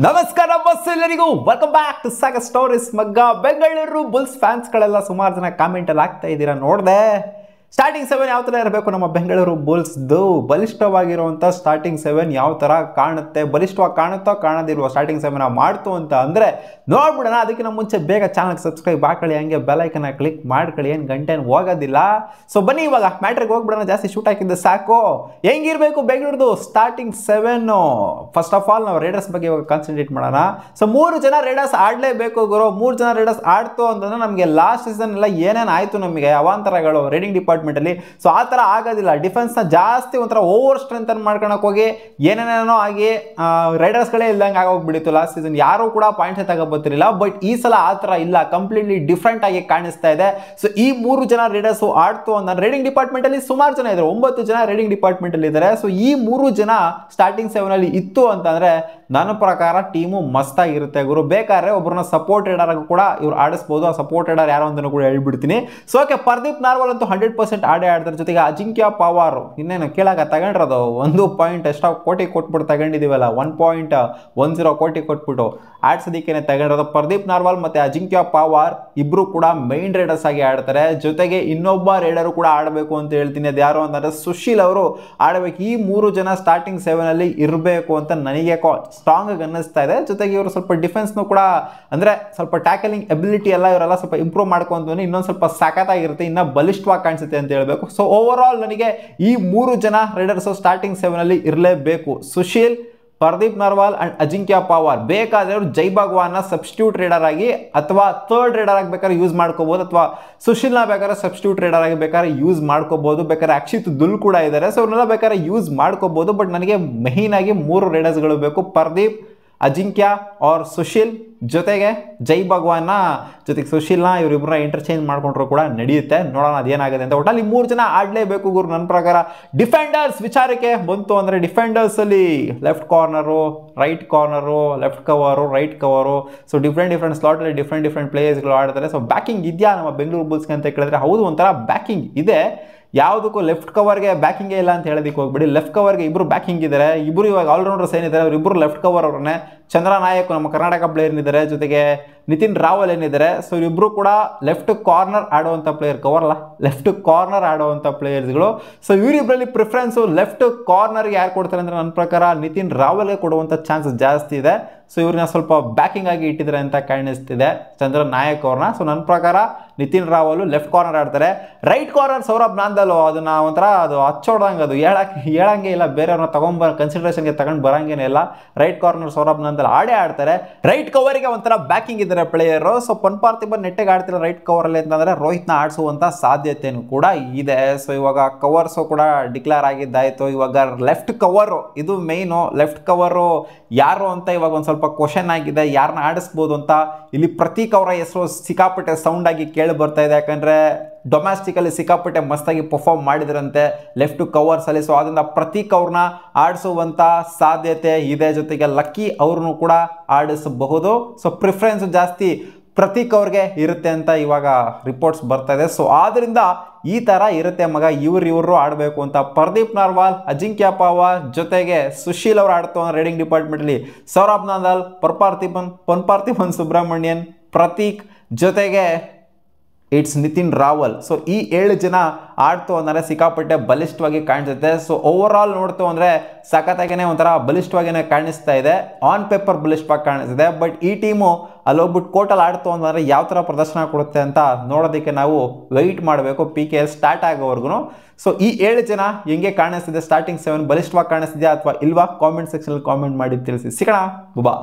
ನಮಸ್ಕಾರ ಬಸ್ ಎಲ್ಲರಿಗೂ welcome back to Sagar stories ಮಗ್ಗ. ಬೆಂಗಳೂರು ಬುಲ್ಸ್ ಫ್ಯಾನ್ಸ್ಗಳೆಲ್ಲ ಸುಮಾರು ಜನ ಕಾಮೆಂಟಲ್ಲಿ ಆಗ್ತಾ ಇದ್ದೀರಾ ನೋಡಿದೆ. ಸ್ಟಾರ್ಟಿಂಗ್ 7 ಯಾವ ಥರ ಇರಬೇಕು ನಮ್ಮ ಬೆಂಗಳೂರು ಬುಲ್ಸ್ದು, ಬಲಿಷ್ಠವಾಗಿರುವಂಥ ಸ್ಟಾರ್ಟಿಂಗ್ 7 ಯಾವ ಥರ ಕಾಣುತ್ತೆ, ಬಲಿಷ್ಠವಾಗಿ ಕಾಣುತ್ತೋ ಕಾಣದಿರುವ ಸ್ಟಾರ್ಟಿಂಗ್ 7 ಮಾಡ್ತು ಅಂತ ಅಂದರೆ ನೋಡ್ಬಿಡೋಣ. ಅದಕ್ಕಿಂತ ಮುಂಚೆ ಬೇಗ ಚಾನಲ್ಗೆ ಸಬ್ಸ್ಕ್ರೈಬ್ ಹಾಕೊಳ್ಳಿ, ಹಂಗೆ ಬೆಲೈಕನ್ನ ಕ್ಲಿಕ್ ಮಾಡ್ಕೊಳ್ಳಿ, ಏನು ಗಂಟೆನ ಹೋಗೋದಿಲ್ಲ. ಸೊ ಬನ್ನಿ ಇವಾಗ ಮ್ಯಾಟ್ರಿಗೆ ಹೋಗ್ಬಿಡೋಣ, ಜಾಸ್ತಿ ಶೂಟ್ ಹಾಕಿದ್ದೆ ಸಾಕು. ಹೆಂಗಿರಬೇಕು ಬೆಂಗಳೂರುದು ಸ್ಟಾರ್ಟಿಂಗ್ 7? ಫಸ್ಟ್ ಆಫ್ ಆಲ್ ನಾವು ರೇಡರ್ಸ್ ಬಗ್ಗೆ ಇವಾಗ ಕಾನ್ಸಂಟ್ರೇಟ್ ಮಾಡೋಣ. ಸೊ 3 ಜನ ರೇಡರ್ಸ್ ಆಡಲೇಬೇಕು ಗುರು. 3 ಜನ ರೇಡರ್ಸ್ ಆಡ್ತು ಅಂತಂದ್ರೆ ನಮಗೆ ಲಾಸ್ಟ್ ಸೀಸನ್ ಎಲ್ಲ ಏನೇನು ಆಯಿತು, ನಮಗೆ ಅವಾಂತರಗಳು ರೇಡಿಂಗ್ ಡಿಪಾರ್ಟ್ಮೆಂಟ್ ಅಲ್ಲಿ. ಸೊ ಆ ಥರ ಆಗೋದಿಲ್ಲ. ಡಿಫೆನ್ಸ್ ನ ಜಾಸ್ತಿ ಒಂಥರ ಓವರ್ ಸ್ಟ್ರೆಂತ್ ಅನ್ನು ಮಾಡ್ಕೊಳಕ್ ಹೋಗಿ ಏನೇನೇನೋ ಆಗಿ ರೈಡರ್ಸ್ಗಳೇ ಇಲ್ದಂಗೆ ಆಗೋಗ್ಬಿಡಿತ್ತು ಲಾಸ್ಟ್ ಸೀಸನ್. ಯಾರು ಕೂಡ ಪಾಯಿಂಟ್ಸ್ ತಗೋಬತ್ತಿರಲಿಲ್ಲ. ಬಟ್ ಈ ಸಲ ಆ ಥರ ಇಲ್ಲ, ಕಂಪ್ಲೀಟ್ಲಿ ಡಿಫ್ರೆಂಟ್ ಆಗಿ ಕಾಣಿಸ್ತಾ ಇದೆ. ಸೊ ಈ 3 ಜನ ರೇಡರ್ಸ್ ಆಡ್ತು ಅಂತ ರೇಡಿಂಗ್ ಡಿಪಾರ್ಟ್ಮೆಂಟ್ ಅಲ್ಲಿ ಸುಮಾರು ಜನ ಇದ್ದಾರೆ, 9 ಜನ ರೇಡಿಂಗ್ ಡಿಪಾರ್ಟ್ಮೆಂಟ್ ಅಲ್ಲಿ ಇದ್ದಾರೆ. ಸೊ ಈ 3 ಜನ ಸ್ಟಾರ್ಟಿಂಗ್ 7 ಅಲ್ಲಿ ಇತ್ತು ಅಂತಂದ್ರೆ ನನ್ನ ಪ್ರಕಾರ ಟೀಮು ಮಸ್ತಾಗಿರುತ್ತೆ ಗುರು. ಬೇಕಾದ್ರೆ ಒಬ್ಬರನ್ನ ಸಪೋರ್ಟ್ ರೈಡರ್ ಕೂಡ ಇವ್ರು ಆಡಿಸ್ಬೋದು. ಆ ಸಪೋರ್ಟ್ ರೈಡರ್ ಯಾರು ಅಂತ ಕೂಡ ಹೇಳ್ಬಿಡ್ತೀನಿ. ಸೊ ಓಕೆ, ಪರ್ದೀಪ್ ನಾರ್ವಾಲ್ ಅಂತೂ 100% ಆಡೇ ಆಡ್ತಾರೆ. ಜೊತೆಗೆ ಅಜಿಂಕ್ಯ ಪವಾರ್ ಇನ್ನೇನು ಕೇಳಾಗ ತಗೊಂಡ್ರದು 1 ಪಾಯಿಂಟ್ ಎಷ್ಟೋ ಕೋಟಿ ಕೊಟ್ಬಿಟ್ಟು ತಗೊಂಡಿದ್ದೀವಲ್ಲ, 1.10 ಕೋಟಿ ಕೊಟ್ಬಿಟ್ಟು ಆಡ್ಸೋದಕ್ಕೇನೆ ತಗೊಂಡಿರೋದು. ಪರ್ದೀಪ್ ನಾರ್ವಾಲ್ ಮತ್ತೆ ಅಜಿಂಕ್ಯ ಪವಾರ್ ಇಬ್ರು ಕೂಡ ಮೈನ್ ರೈಡರ್ಸ್ ಆಗಿ ಆಡ್ತಾರೆ. ಜೊತೆಗೆ ಇನ್ನೊಬ್ಬ ರೈಡರು ಕೂಡ ಆಡಬೇಕು ಅಂತ ಹೇಳ್ತೀನಿ. ಅದು ಯಾರು ಅಂತಂದ್ರೆ ಸುಶೀಲ್ ಅವರು ಆಡಬೇಕು. ಈ 3 ಜನ ಸ್ಟಾರ್ಟಿಂಗ್ 7 ಅಲ್ಲಿ ಇರಬೇಕು ಅಂತ ನನಗೆ ಸ್ಟ್ರಾಂಗ್ ಆಗಿ ಅನ್ನಿಸ್ತಾ ಇದೆ. ಜೊತೆಗೆ ಇವರು ಸ್ವಲ್ಪ ಡಿಫೆನ್ಸ್ನು ಕೂಡ ಅಂದ್ರೆ ಸ್ವಲ್ಪ ಟ್ಯಾಕಲಿಂಗ್ ಎಬಿಲಿಟಿ ಎಲ್ಲ ಇವರೆಲ್ಲ ಸ್ವಲ್ಪ ಇಂಪ್ರೂವ್ ಮಾಡ್ಕೊಂತ ಇನ್ನೊಂದು ಸ್ವಲ್ಪ ಸಖತ್ತಾಗಿರುತ್ತೆ, ಇನ್ನ ಬಲಿಷ್ಠವಾಗಿ ಕಾಣಿಸುತ್ತೆ ಅಂತ ಹೇಳ್ಬೇಕು. ಸೊ ಓವರ್ ಆಲ್ ನನಗೆ ಈ 3 ಜನ ರೈಡರ್ಸ್ ಸ್ಟಾರ್ಟಿಂಗ್ 7 ಅಲ್ಲಿ ಇರಲೇಬೇಕು. ಸುಶೀಲ್, ಪರ್ದೀಪ್ ನರ್ವಾಲ್ ಅಂಡ್ ಅಜಿಂಕ್ಯ ಪವಾರ್. ಬೇಕಾದ್ರೆ ಅವರು ಜೈ ಭಗವಾನ್ ಸಬ್ಸ್ಟಿಟ್ಯೂಟ್ ರೈಡರ್ ಆಗಿ ಅಥವಾ ಥರ್ಡ್ ರೈಡರ್ ಆಗಿ ಬೇಕಾದ್ರೆ ಯೂಸ್ ಮಾಡ್ಕೋಬಹುದು, ಅಥವಾ ಸುಶೀಲ್ನ ಬೇಕಾದ್ರೆ ಸಬ್ಸ್ಟಿಟ್ಯೂಟ್ ರೈಡರ್ ಆಗಿ ಬೇಕಾದ್ರೆ ಯೂಸ್ ಮಾಡ್ಕೋಬಹುದು. ಬೇಕಾದ್ರೆ ಅಕ್ಷಿತ್ ದುಲ್ ಕೂಡ ಇದ್ದಾರೆ. ಸೊ ಅವ್ರನ್ನೆಲ್ಲ ಬೇಕಾದ್ರೆ ಯೂಸ್ ಮಾಡ್ಕೋಬಹುದು. ಬಟ್ ನನಗೆ ಮೇನ್ ಆಗಿ 3 ರೈಡರ್ಸ್ಗಳು ಬೇಕು, ಪರ್ದೀಪ್, ಅಜಿಂಕ್ಯ ಆರ್ ಸುಶೀಲ್. ಜೊತೆಗೆ ಜೈ ಭಗವಾನ್ನ ಜೊತೆಗೆ ಸುಶೀಲ್ನ ಇವರಿಬ್ಬರನ್ನ ಇಂಟರ್ಚೇಂಜ್ ಮಾಡ್ಕೊಂಡ್ರು ಕೂಡ ನಡೆಯುತ್ತೆ. ನೋಡೋಣ ಅದೇನಾಗುತ್ತೆ ಅಂತ. ಒಟ್ಟಲ್ಲಿ 3 ಜನ ಆಡಲೇಬೇಕು ಗುರು ನನ್ನ ಪ್ರಕಾರ. ಡಿಫೆಂಡರ್ಸ್ ವಿಚಾರಕ್ಕೆ ಬಂತು ಅಂದರೆ ಡಿಫೆಂಡರ್ಸ್ ಅಲ್ಲಿ left corner, right corner, left cover, right cover. So different ಸ್ಲಾಟಲ್ಲಿ ಡಿಫ್ರೆಂಟ್ ಪ್ಲೇಯರ್ಸ್ಗಳು ಆಡ್ತಾರೆ. ಸೊ ಬ್ಯಾಕಿಂಗ್ ಇದೆಯಾ ನಮ್ಮ ಬೆಂಗಳೂರು ಬುಲ್ಸ್ಗೆ ಅಂತ ಕೇಳಿದ್ರೆ ಹೌದು, ಒಂಥರ ಬ್ಯಾಕಿಂಗ್ ಇದೆ. ಯಾವುದಕ್ಕೂ ಲೆಫ್ಟ್ ಕವರ್ಗೆ ಬ್ಯಾಕಿಂಗೇ ಇಲ್ಲ ಅಂತ ಹೇಳೋದಕ್ಕೆ ಹೋಗ್ಬಿಡಿ. ಲೆಫ್ಟ್ ಕವರ್ಗೆ ಇಬ್ಬರು ಬ್ಯಾಕಿಂಗ್ ಇದ್ದಾರೆ. ಇಬ್ಬರು ಇವಾಗ ಆಲ್ರೌಂಡರ್ಸ್ ಏನಿದ್ದಾರೆ ಅವರಿಬ್ಬರು ಲೆಫ್ಟ್ ಕವರ್ ಅವ್ರನ್ನೇ. ಚಂದ್ರ ನಾಯಕ್ ನಮ್ಮ ಕರ್ನಾಟಕ ಪ್ಲೇಯರ್ ಏನಿದ್ದಾರೆ, ಜೊತೆಗೆ ನಿತಿನ್ ರಾವಲ್ ಏನಿದ್ದಾರೆ. ಸೊ ಇಬ್ಬರು ಕೂಡ ಲೆಫ್ಟ್ ಕಾರ್ನರ್ ಆಡುವಂಥ ಪ್ಲೇಯರ್, ಕವರ್ ಅಲ್ಲ ಲೆಫ್ಟ್ ಕಾರ್ನರ್ ಆಡುವಂಥ ಪ್ಲೇಯರ್ಸ್ಗಳು. ಸೊ ಇವರಿಬ್ಬರಲ್ಲಿ ಪ್ರಿಫರೆನ್ಸು ಲೆಫ್ಟ್ ಕಾರ್ನರ್ಗೆ ಯಾರು ಕೊಡ್ತಾರೆ ಅಂದರೆ ನನ್ನ ಪ್ರಕಾರ ನಿತಿನ್ ರಾವಲ್ಗೆ ಕೊಡುವಂಥ ಚಾನ್ಸಸ್ ಜಾಸ್ತಿ ಇದೆ. ಸೊ ಇವ್ರನ್ನ ಸ್ವಲ್ಪ ಬ್ಯಾಕಿಂಗ್ ಆಗಿ ಇಟ್ಟಿದ್ದಾರೆ ಅಂತ ಕಾಣಿಸ್ತಿದೆ ಚಂದ್ರ ನಾಯಕ್ ಅವ್ರನ್ನ. ಸೊ ನನ್ನ ಪ್ರಕಾರ ನಿತಿನ್ ರಾವಲ್ ಲೆಫ್ಟ್ ಕಾರ್ನರ್ ಆಡ್ತಾರೆ. ರೈಟ್ ಕಾರ್ನರ್ ಸೌರಭ್ ನಾಂದಲ್, ಅದನ್ನ ಒಂಥರ ಅದು ಹಚ್ಚೋಡ್ದಂಗೆ, ಅದು ಹೇಳಂಗೆ ಇಲ್ಲ, ಬೇರೆಯವ್ರನ್ನ ಕನ್ಸಿಡರೇಷನ್ಗೆ ತಗೊಂಡು ಬರಂಗೇನೆ ಇಲ್ಲ. ರೈಟ್ ಕಾರ್ನರ್ ಸೌರಭ್ ನಾಂದಲ್ ಆಡೇ ಆಡ್ತಾರೆ. ರೈಟ್ ಕವರ್ಗೆ ಒಂಥರ ಬ್ಯಾಕಿಂಗ್ ಇದ್ದಾರೆ ಪ್ಲೇಯರು. ಸೊ ಪನ್ಪಾರ್ಥಿಬನ್ ನೆಟ್ಟಿಗೆ ಆಡ್ತಿರೋ ರೈಟ್ ಕವರಲ್ಲಿ ಅಂತಂದ್ರೆ ರೋಹಿತ್ನ ಆಡಿಸುವಂಥ ಸಾಧ್ಯತೆಯೂ ಕೂಡ ಇದೆ. ಸೊ ಇವಾಗ ಕವರ್ಸು ಕೂಡ ಡಿಕ್ಲೇರ್ ಆಗಿದ್ದಾಯಿತು. ಇವಾಗ ಲೆಫ್ಟ್ ಕವರು ಇದು ಮೇಯ್ನು. ಲೆಫ್ಟ್ ಕವರು ಯಾರು ಅಂತ ಇವಾಗ ಒಂದು ಸ್ವಲ್ಪ ಕ್ವಶನ್ ಆಗಿದೆ, ಯಾರನ್ನ ಆಡಿಸ್ಬೋದು ಅಂತ. ಇಲ್ಲಿ ಪ್ರತೀಕ್ ಅವರ ಹೆಸರು ಸಿಕ್ಕಾಪಟ್ಟೆ ಸೌಂಡ್ ಆಗಿ ಕೇಳಿ ಬರ್ತಾ ಇದೆ. ಯಾಕಂದ್ರೆ ಡೊಮ್ಯಾಸ್ಟಿಕಲ್ಲಿ ಸಿಕ್ಕಾಪಟ್ಟೆ ಮಸ್ತಾಗಿ ಪರ್ಫಾರ್ಮ್ ಮಾಡಿದ್ರಂತೆ ಲೆಫ್ಟ್ ಕವರ್ಸ್ ಅಲ್ಲಿ. ಸೊ ಅದರಿಂದ ಪ್ರತೀಕ್ ಅವ್ರನ್ನ ಆಡಿಸುವಂತ ಸಾಧ್ಯತೆ ಇದೆ. ಜೊತೆಗೆ ಲಕ್ಕಿ ಅವ್ರನ್ನು ಕೂಡ ಆಡಿಸಬಹುದು. ಸೊ ಪ್ರಿಫರೆನ್ಸ್ ಜಾಸ್ತಿ ಪ್ರತೀಕ್ ಅವ್ರಿಗೆ ಇರುತ್ತೆ ಅಂತ ಇವಾಗ ರಿಪೋರ್ಟ್ಸ್ ಬರ್ತಾ ಇದೆ. ಸೊ ಆದ್ರಿಂದ ಈ ತರ ಇರುತ್ತೆ ಮಗ, ಇವರು ಆಡಬೇಕು ಅಂತ. ಪರ್ದೀಪ್ ನಾರ್ವಾಲ್, ಅಜಿಂಕ್ಯ ಪವಾರ್, ಜೊತೆಗೆ ಸುಶೀಲ್ ಅವರು ಆಡ್ತು ರೇಡಿಂಗ್ ಡಿಪಾರ್ಟ್ಮೆಂಟ್ ಅಲ್ಲಿ. ಸೌರಭ್ ನಾಂದಲ್, ಪನ್ಪಾರ್ಥಿಬನ್ ಸುಬ್ರಹ್ಮಣ್ಯನ್, ಪ್ರತೀಕ್, ಜೊತೆಗೆ ಇಟ್ಸ್ ನಿತಿನ್ ರಾವಲ್. ಸೊ ಈ 7 ಜನ ಆಡ್ತು ಅಂದರೆ ಸಿಕ್ಕಾಪಟ್ಟೆ ಬಲಿಷ್ಠವಾಗಿ ಕಾಣಿಸುತ್ತೆ. ಸೊ ಓವರ್ ಆಲ್ ನೋಡ್ತು ಅಂದರೆ ಸಖತ್ತಾಗೇನೆ ಒಂಥರ ಬಲಿಷ್ಠವಾಗಿಯೇ ಕಾಣಿಸ್ತಾ ಇದೆ. ಆನ್ ಪೇಪರ್ ಬಲಿಷ್ಠವಾಗಿ ಕಾಣಿಸ್ತಿದೆ. ಬಟ್ ಈ ಟೀಮು ಅಲ್ಲೋಗ್ಬಿಟ್ಟು ಕೋರ್ಟಲ್ಲಿ ಆಡ್ತು ಅಂತಂದರೆ ಯಾವ ಥರ ಪ್ರದರ್ಶನ ಕೊಡುತ್ತೆ ಅಂತ ನೋಡೋದಕ್ಕೆ ನಾವು ವೆಯ್ಟ್ ಮಾಡಬೇಕು PKL ಸ್ಟಾರ್ಟ್ ಆಗೋವರೆಗೂ. ಸೊ ಈ 7 ಜನ ಹೆಂಗೆ ಕಾಣಿಸ್ತಿದೆ ಸ್ಟಾರ್ಟಿಂಗ್ 7 ಬಲಿಷ್ಠವಾಗಿ ಕಾಣಿಸ್ತಿದೆಯಾ ಅಥವಾ ಇಲ್ವಾ? ಕಾಮೆಂಟ್ ಸೆಕ್ಷನಲ್ಲಿ ಕಾಮೆಂಟ್ ಮಾಡಿ ತಿಳಿಸಿ. ಸಿಗೋಣ, ಬಾ.